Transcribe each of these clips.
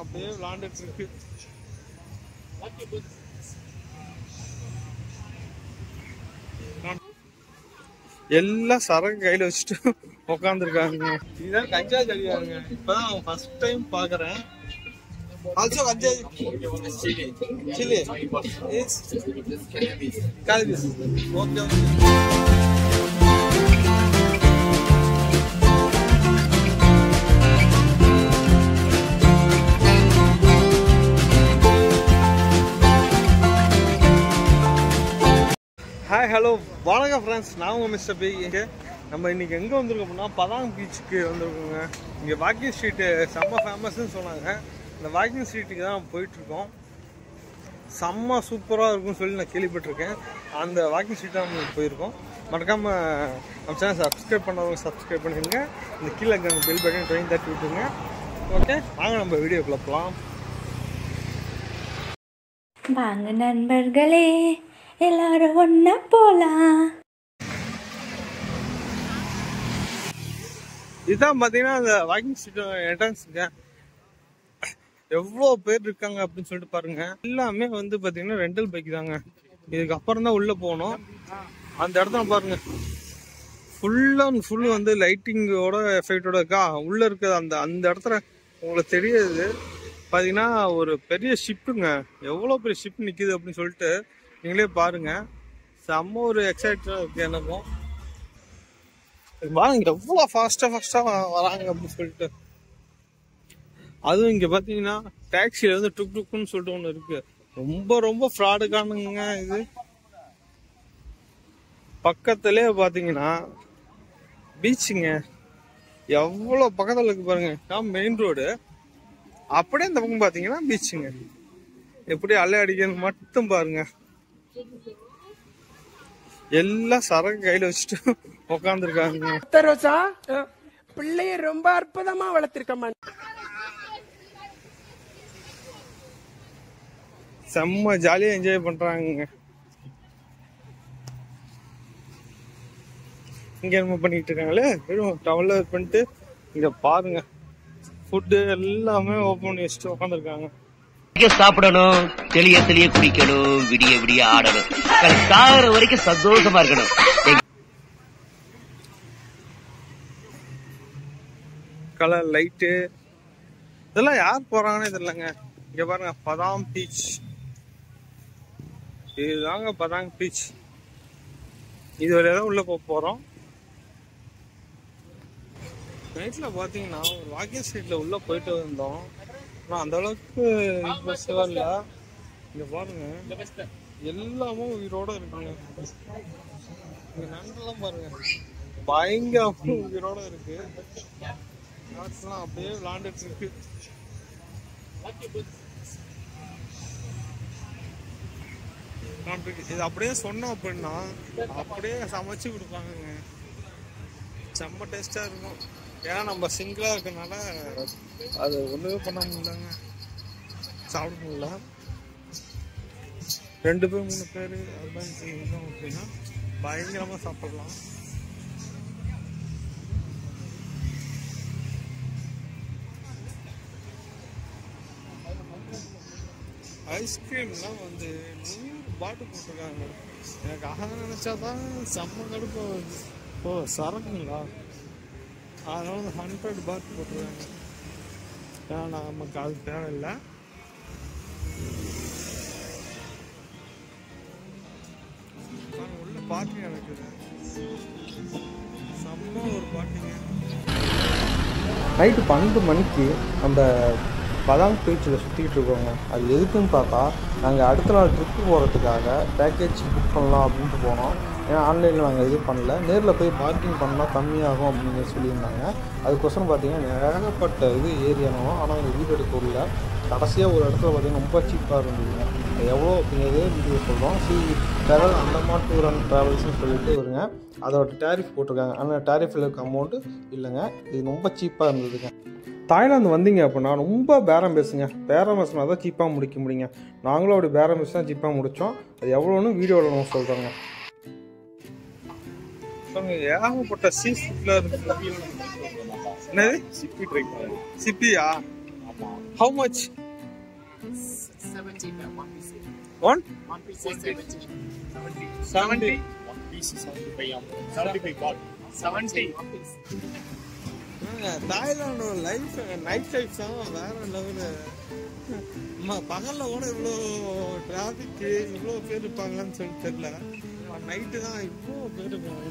அப்படியே விளாண்டுட்டு இருக்கு. எல்லாம் சரக்கு கையில வச்சுட்டு உட்காந்துருக்காங்க. இதுதான் கஞ்சா செடியாங்க. இப்பதான் ஃபர்ஸ்ட் டைம் பாக்குறேன். Also ganja chili. Is cannabis. Okay. Hi, hello, வணக்கம் ஃப்ரெண்ட்ஸ். நான் உங்கள் மிஸ்டர் பி. நம்ம இன்றைக்கி எங்கே வந்திருக்கோம் அப்படின்னா பதாங் பீச்சுக்கு வந்திருக்கோங்க. இங்கே வாக்கிங் ஸ்ட்ரீட்டு செம்ம ஃபேமஸ்ன்னு சொன்னாங்க. இந்த வாக்கிங் ஸ்ட்ரீட்டுக்கு தான் போயிட்டுருக்கோம். செம்ம சூப்பராக இருக்கும்னு சொல்லி நான் கேள்விப்பட்டிருக்கேன். அந்த வாக்கிங் ஸ்ட்ரீட் தான் நம்ம போயிருக்கோம். மறக்காமல் நம்ம சேனல் சப்ஸ்கிரைப் பண்ணவங்க சப்ஸ்கிரைப் பண்ணிடுங்க. இந்த கீழே இருக்க பெல் பட்டன் ட்ரெயின் தட்டி விட்டுருங்க. ஓகே, வாங்க நம்ம வீடியோக்குள்ள போகலாம். வாங்க நண்பர்களே, எல்லாரும் ஒண்ணா போலாம். இதுதான் பாத்தீங்கன்னா அந்த வாக்கிங் ஸ்ட்ரீட் என்ட்ரன்ஸுங்க. எவ்வளோ பேர் இருக்காங்க அப்படின்னு சொல்லிட்டு பாருங்க. எல்லாமே வந்து பாத்தீங்கன்னா ரெண்டல் பைக் தாங்க. இதுக்கு அப்புறம் தான் உள்ள போகணும். அந்த இடத்துல பாருங்க, ஃபுல் அண்ட் ஃபுல் வந்து லைட்டிங்கோட எஃபெக்டோட இருக்கா. உள்ள இருக்கிற அந்த இடத்துல உங்களுக்கு தெரியுது பாத்தீங்கன்னா ஒரு பெரிய ஷிப்புங்க. எவ்வளோ பெரிய ஷிப் நிக்குது அப்படின்னு சொல்லிட்டு நீங்களே பாருங்க. செம்ம ஒரு எக்ஸைட்டா இருக்கு எனக்கும். பாருங்க எவ்வளோ ஃபாஸ்டா வராங்க அப்படின்னு சொல்லிட்டு. அதுவும் இங்க பாத்தீங்கன்னா டாக்ஸில வந்து டுக் டுக்குன்னு சொல்லிட்டு ஒண்ணு இருக்கு. ரொம்ப ஃப்ராடுக்கானுங்க இது. பக்கத்திலே பாத்தீங்கன்னா பீச்சுங்க. எவ்வளவு பக்கத்துல இருக்கு பாருங்க. மெயின் ரோடு அப்படியே இந்த பக்கம் பாத்தீங்கன்னா பீச்சுங்க. எப்படி அலை அடிக்கிறது மட்டும் பாருங்க. எல்லாம் சரக்கு கையில வச்சுட்டு உட்காந்துருக்காங்க. பிள்ளைய ரொம்ப அற்புதமா வளர்த்திருக்க. செம்ம ஜாலியா என்ஜாய் பண்றாங்க. இங்க என்ன பண்ணிட்டு இருக்காங்களே, டவல்ல பண்ணிட்டு இங்க பாருங்க. ஃபுட்டு எல்லாமே ஓபன் பண்ணி வச்சுட்டு உட்காந்துருக்காங்க. சாப்பிடணும், தெளிய குடிக்கணும், விடிய ஆடணும், சாகிற வரைக்கும் சந்தோஷமா இருக்கணும். கலர் லைட்டு இதெல்லாம் யார் போறாங்கன்னு தெரியலங்க. இங்க பாருங்க, பதாங் பீச். இதுதாங்க பதாங் பீச். இது வரையா உள்ள போறோம். நைட்ல பாத்தீங்கன்னா ஒரு வாக்கிங் ஸ்ட்ரீட்ல உள்ள போயிட்டு வந்தோம். ஆனா அந்த அளவுக்கு இன்ட்ரெஸ்டா இல்ல. இங்க பாருங்க, எல்லாமே உயிரோட இருக்குங்க. இங்க நண்டெல்லாம் பாருங்க, பயங்கர உயிரோட இருக்கு. காட்டுலாம் அப்படியே விளாண்டுட்டு இருக்கு. இது அப்படியே சொன்னோம் அப்படின்னா அப்படியே சமைச்சு கொடுப்பாங்க. செம்ம டேஸ்டா இருக்கும். ஏன்னா நம்ம சிங்கிளா இருக்கனால அது ஒண்ணுமே பண்ண முடியலங்க, சாப்பிட முடியல. 2 பேர் 3 பேர் அதுதான் செய்யணும் அப்படின்னா பயங்கரமா சாப்பிடலாம். ஐஸ்கிரீம்லாம் வந்து 100 பாட்டு போட்டிருக்காங்க. எனக்கு நினைச்சாதான் செம்ம கடுப்பு வருது. ஓ சரக்குங்களா, அதனால 100 பாட்டு போட்டிருக்காங்க. ஏன்னா நமக்கு அது தேவையில்லை. உள்ள பார்ட்டி நடக்குது. செம்ம ஒரு பார்ட்டிங்க. நைட்டு 12 மணிக்கு அந்த பதாங் பீச்சில் சுற்றிக்கிட்டு இருக்கோங்க. அது எதுக்குன்னு பார்த்தா, நாங்கள் அடுத்த நாள் ட்ரிப்பு போகிறதுக்காக பேக்கேஜ் புக் பண்ணலாம் அப்படின்ட்டு போனோம். ஏன்னா ஆன்லைனில் நாங்கள் எதுவும் பண்ணல. நேரில் போய் பார்க்கிங் பண்ணால் கம்மியாகும் அப்படின்னு சொல்லியிருந்தாங்க. அதுக்கோசரம் பார்த்தீங்கன்னா ஏகப்பட்ட ஏரியானோம். ஆனால் எங்கள் வீடு எடுக்க உள்ள கடைசியாக ஒரு இடத்துல பார்த்தீங்கன்னா ரொம்ப சீப்பாக இருந்ததுங்க. அது எவ்வளோ அப்படிங்கிறதே வீடியோ சொல்கிறோம். ட்ராவல் அந்தமான் டூர் அண்ட் ட்ராவல்ஸ்னு சொல்லிட்டு வருங்க. அதோட டேரிஃப் போட்டிருக்காங்க. ஆனால் டேரிஃபில் இருக்க அமௌண்ட்டு இல்லைங்க. இது ரொம்ப சீப்பாக இருந்ததுங்க. தாய்லாந்து வந்தீங்க அப்படின்னா ரொம்ப பேரம் பேசுங்க. பேரம் பேசினா தான் சீப்பாக முடிக்க முடியுங்க. நாங்களும் அப்படி பேரம் பேசி தான் சீப்பாக முடித்தோம். அது எவ்வளோன்னு வீடியோவில் நம்ம சொல்கிறோங்க. ஏகப்பட்ட சீ ஃபுட்ல இருக்கு. என்னது சிப்பியா? How much? 70 per one piece. One? One piece is 70. 70. One piece is 75. 75 baht. 70. Thailand life night life தான் வேற லெவலு. பகலில் கூட இவ்வளோ டிராஃபிக்கு இவ்வளோ பேர் இருப்பாங்களான்னு சொல்லி தெரியல. நைட்டு தான் இவ்வளோ பேர் இருப்பாங்க.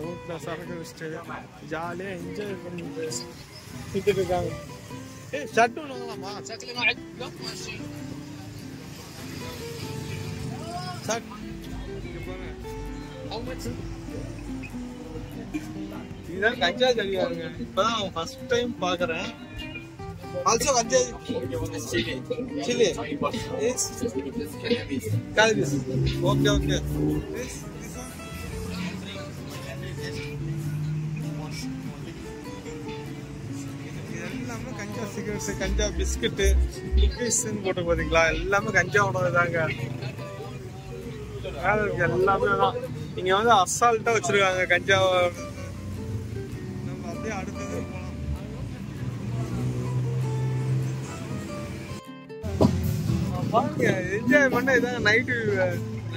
ரோட்டில் சரக்கு வச்சுட்டு ஜாலியாக என்ஜாய் பண்ணிட்டு சுற்றிட்டு இருக்காங்க. ஷர்ட் ஒன்று வாங்கலாமா? ஷர்ட் இதுதான் கஞ்சா தெரியாதுங்க. இப்பதான் ஃபர்ஸ்ட் டைம் பாக்குறேன். ஆல்சோ கஞ்சா சில்லி cannabis. Okay okay. எல்லாமே கஞ்சா சிகரெட்ஸ், கஞ்சா பிஸ்கட்டு, குக்கீஸ்ன்னு போட்டு பார்த்தீங்களா? எல்லாமே கஞ்சாவோட தாங்க. எல்லாமே தான் இங்க வந்து அசால்ட்டா வச்சிருக்காங்க கஞ்சாவை. நம்ம அப்படியே அடுத்தது போலாம். பாருங்க என்ஜாய் பண்ண இதாங்க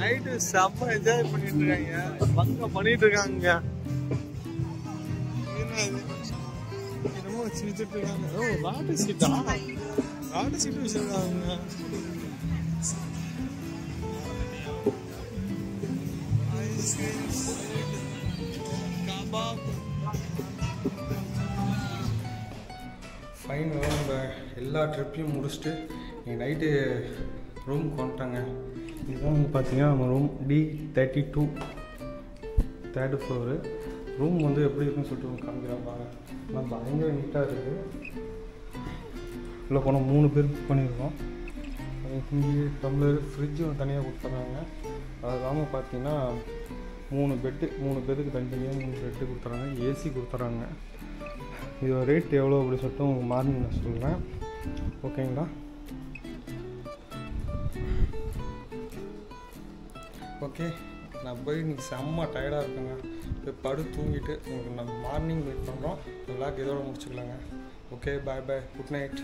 நைட்டு செம்ம என்ஜாய் பண்ணிட்டு இருக்காங்க. பங்க பண்ணிட்டு இருக்காங்க. என்னமோ வச்சுட்டு இருக்காங்க. ஓ ராட்டு சீட்டா? ராட்டு சீட்டு வச்சிருக்காங்க. ஃபைனலாக நம்ம எல்லா ட்ரிப்பையும் முடிச்சுட்டு நீங்கள் நைட்டு ரூமுக்கு வந்துட்டாங்க. இதுதான் வந்து பார்த்தீங்கன்னா நம்ம room D32 3rd floor. Room வந்து எப்படி இருக்குன்னு சொல்லிட்டு காமிக்கிறாங்க. ஆனால் பயங்கர நீட்டாக இருக்குது. உள்ளே போனால் 3 பேர் புக் பண்ணியிருக்கோம். இங்கே டம்ளர் ஃப்ரிட்ஜு தனியாக கொடுத்துட்றாங்க. அது இல்லாமல் பார்த்தீங்கன்னா 3 பேருக்கு தனித்தனியாக 3 பெட்டு கொடுத்துட்றாங்க. ஏசி கொடுத்துட்றாங்க. இதோட ரேட் எவ்வளோ அப்படி சொல்லிட்டு உங்களுக்கு மார்னிங் நான் சொல்கிறேன். ஓகேங்களா? ஓகே, நான் போய் இன்றைக்கி செம்ம டயர்டாக இருக்குங்க. போய் படு தூங்கிட்டு உங்களுக்கு நம்ம மார்னிங் மீட் பண்ணுறோம். இந்த விளாக் இதோட முடிச்சுக்கலாங்க. ஓகே, பாய் பாய், குட் நைட்.